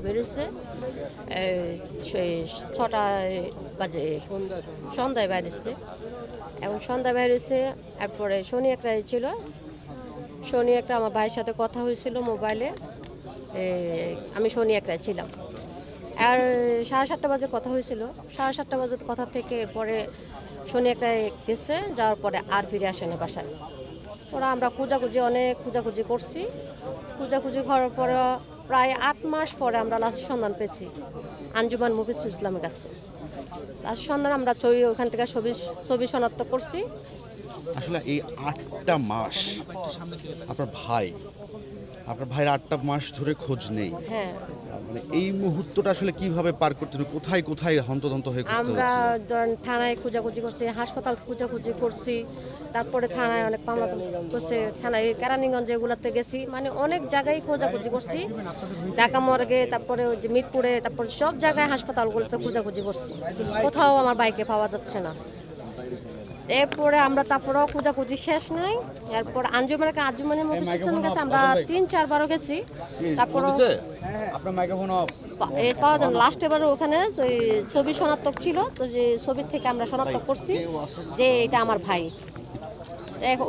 বেরোচ্ছে, 6টায় বাজে সন্ধ্যায় বেরোচ্ছে। এবং সন্ধ্যা বেরোচ্ছে। তারপরে শনি একটা ছিল, শনি একটা আমার ভাইয়ের সাথে কথা হয়েছিল মোবাইলে, আমি শনি একটায় ছিলাম। আর 7:30 বাজে কথা হয়েছিল, 7:30 বাজে কথা থেকে এরপরে শনি একটায় গেছে, যাওয়ার পরে আর ফিরে আসে না বাসায়। ওরা আমরা অনেক খোঁজাখুঁজি করছি। খোঁজাখুঁজি করার পরে প্রায় 8 মাস পরে আমরা লাশের সন্ধান পেয়েছি আঞ্জুমান মুফিদুল ইসলামের কাছে। লাশের সন্ধান আমরা ওখান থেকে ছবি শনাক্ত করছি। আসলে এই 8টা মাস আপনার ভাইয়ের 8টা মাস ধরে খোঁজ নেই। হ্যাঁ, মানে এই মুহূর্তটা আসলে কিভাবে পার করতে হবে, কোথায় কোথায় হন্তদন্ত হয়ে খুঁজতে আমরা হচ্ছে? ধরেন থানায় খোঁজাখুঁজি করছি, হাসপাতাল খোঁজাখুঁজি করছি, তারপরে থানায় অনেক মামলা করছে, থানায় কেরানীগঞ্জ এগুলোতে গেছি, মানে অনেক জায়গায় খোঁজাখুঁজি করছি, ঢাকা মর্গে, তারপরে ওই যে মিরপুরে, তারপরে সব জায়গায় হাসপাতালগুলোতে খোঁজাখুঁজি করছি, কোথাও আমার বাইকে পাওয়া যাচ্ছে না। এরপরে আমরা তারপরেও খোঁজাখুঁজি শেষ নাই। এরপর আঞ্জুমানের মুফিদুল ইসলামের কাছে আমরা 3-4 বারও গেছি, তারপরে পাওয়া যায় লাস্ট এবারে ওখানে ছবি শনাক্তক ছিল, তো যে ছবির থেকে আমরা শনাক্ত করছি যে এটা আমার ভাই।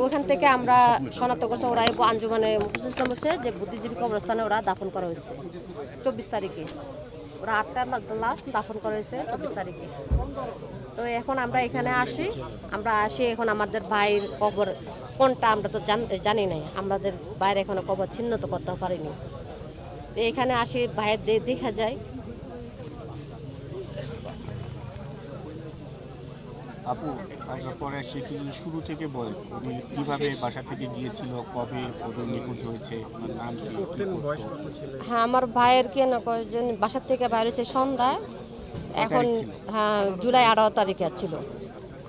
ওইখান থেকে আমরা শনাক্ত করছি ওরা আঞ্জুমানে মুফিদুল ইসলাম হচ্ছে যে বুদ্ধিজীবী কবরস্থানে ওরা দাফন করা হয়েছে 24 তারিখে। ওরা 8টা লাশ দাফন করা হয়েছে 24 তারিখে। তো এখন আমরা এখানে আসি, এখন আমাদের ভাইয়ের কবর কোনটা আমরা তো জানি নাই, আমাদের ভাইয়ের এখনো কবর চিহ্নিত করতে পারিনি। তো এখানে আসি, ভাইয়ের দেখা যায়। আপু, পরে সে শুরু থেকে বল উনি কিভাবে বাসা থেকে গিয়েছিল, কবে ওদের নিখোঁজ হয়েছে, ওনার নাম কি? হ্যাঁ, আমার ভাইয়ের কয়েকজন বাসার থেকে বাইরে হয়েছে সন্ধ্যায়। এখন হ্যাঁ, জুলাই 18 তারিখে ছিল,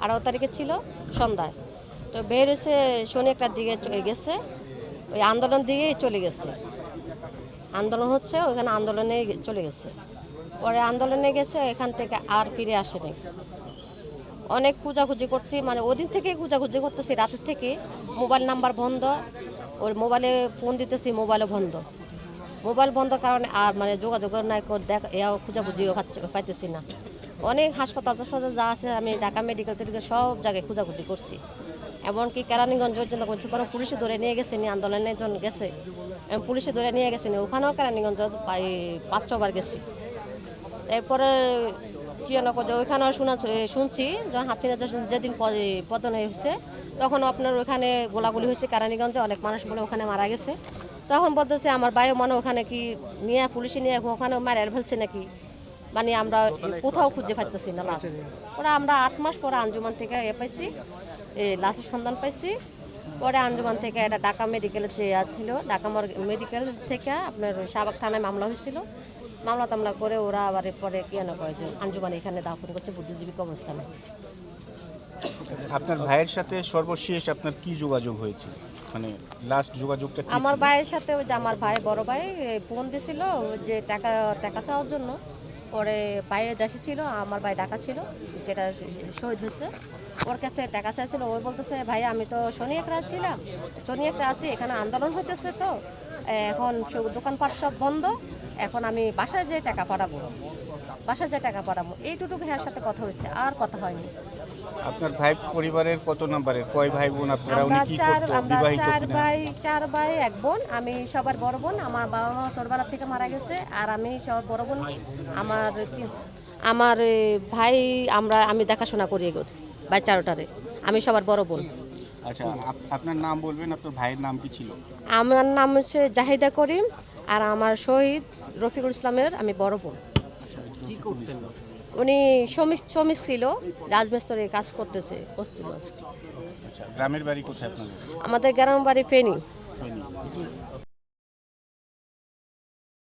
18 তারিখে ছিল সন্ধ্যায়। তো বের হয়েছে শনি একটার দিকে গেছে, ওই আন্দোলন দিকে চলে গেছে। আন্দোলন হচ্ছে ওখানে আন্দোলনে চলে গেছে। পরে আন্দোলনে গেছে, এখান থেকে আর ফিরে আসেনি। অনেক খোঁজাখুঁজি করছি, মানে ওদিন থেকে খোঁজাখুঁজি করতেছি, রাতের থেকে। মোবাইল নাম্বার বন্ধ, ওর মোবাইলে ফোন দিতেছি, মোবাইলও বন্ধ। মোবাইল বন্ধ কারণে আর মানে যোগাযোগ নাই, খোঁজাখুঁজিও পাইতেছি না। অনেক হাসপাতাল যা আছে, আমি ঢাকা মেডিকেল থেকে সব জায়গায় খোঁজাখুঁজি করছি। এমনকি কেরানীগঞ্জ পর্যন্ত করছি, কারণ পুলিশে ধরে নিয়ে গেছে, আন্দোলনের জন্য গেছে, পুলিশে ধরে নিয়ে গেছে, ওখানেও কেরানীগঞ্জ 5-6 বার গেছি। এরপরে কি ওইখানেও শুনছি যখন হাসিনা যেদিন পতন হয়েছে, তখন আপনার ওখানে গোলাগুলি হয়েছে কেরানীগঞ্জে, অনেক মানুষ বলে ওখানে মারা গেছে। তখন বলতেছে আমার ভাইও মানে ওখানে কি নিয়ে পুলিশে নিয়ে ওখানে মারা ফেলছে নাকি, মানে আমরা কোথাও খুঁজে পাইতেছি না লাশ। ওরা আমরা 8 মাস পরে আঞ্জুমান থেকে পাইছি, লাশের সন্ধান পাইছি। পরে আঞ্জুমান থেকে এটা ঢাকা মেডিকেলে যে ছিল, ঢাকা মেডিকেল থেকে আপনার শাহবাগ থানায় মামলা হয়েছিল। মামলা টামলা করে ওরা আবার পরে কয়েকজন আঞ্জুমান এখানে দাফন করছে বুদ্ধিজীবী কবরস্থানে। আপনার ভাইয়ের সাথে সর্বশেষ আপনার কি যোগাযোগ হয়েছিল, মানে লাস্ট যোগাযোগটা কি আমার ছিল? ভাইয়ের সাথে ওই যে আমার বড় ভাই ফোন দিছিল যে টাকা চাওয়ার জন্য। পরে ভাইয়ের দেশে ছিল, আমার ভাই ঢাকা ছিল, যেটা শহীদ হয়েছে, ওর কাছে টাকা চাইছিল। ওই বলতেছে ভাই আমি তো শনি একটা ছিলাম, শনি একটা আছি, এখানে আন্দোলন হইতেছে, তো এখন দোকানপাট সব বন্ধ, এখন আমি বাসায় যেয়ে টাকা পাঠাবো। এইটুকু ভাইয়ের সাথে কথা হয়েছে, আর কথা হয়নি। আপনার ভাই পরিবারের কত নাম্বারের, কয় ভাই বোন আপনারা, উনি কি করতো, বিবাহিত কিনা? 4 ভাই 1 বোন, আমি সবার বড় বোন। আমার বাবা মা ছোটবেলা থেকে মারা গেছে, আর আমি সবার বড় বোন। আমার ভাই আমি দেখাশোনা করি ভাই 4টারে, আমি সবার বড় বোন। আচ্ছা, আপনার নাম বলবেন, আপনার ভাইয়ের নাম কি ছিল? আমার নাম হচ্ছে জাহিদা করিম, আর আমার শহীদ রফিকুল ইসলামের আমি বড় বোন। কি করতেন? উনি শ্রমিক ছিল, রাজমিস্ত্রি কাজ করছিল। আচ্ছা, গ্রামের বাড়ি কোথায় আপনাদের? আমাদের গ্রামের বাড়ি ফেনী। ফেনী। জি।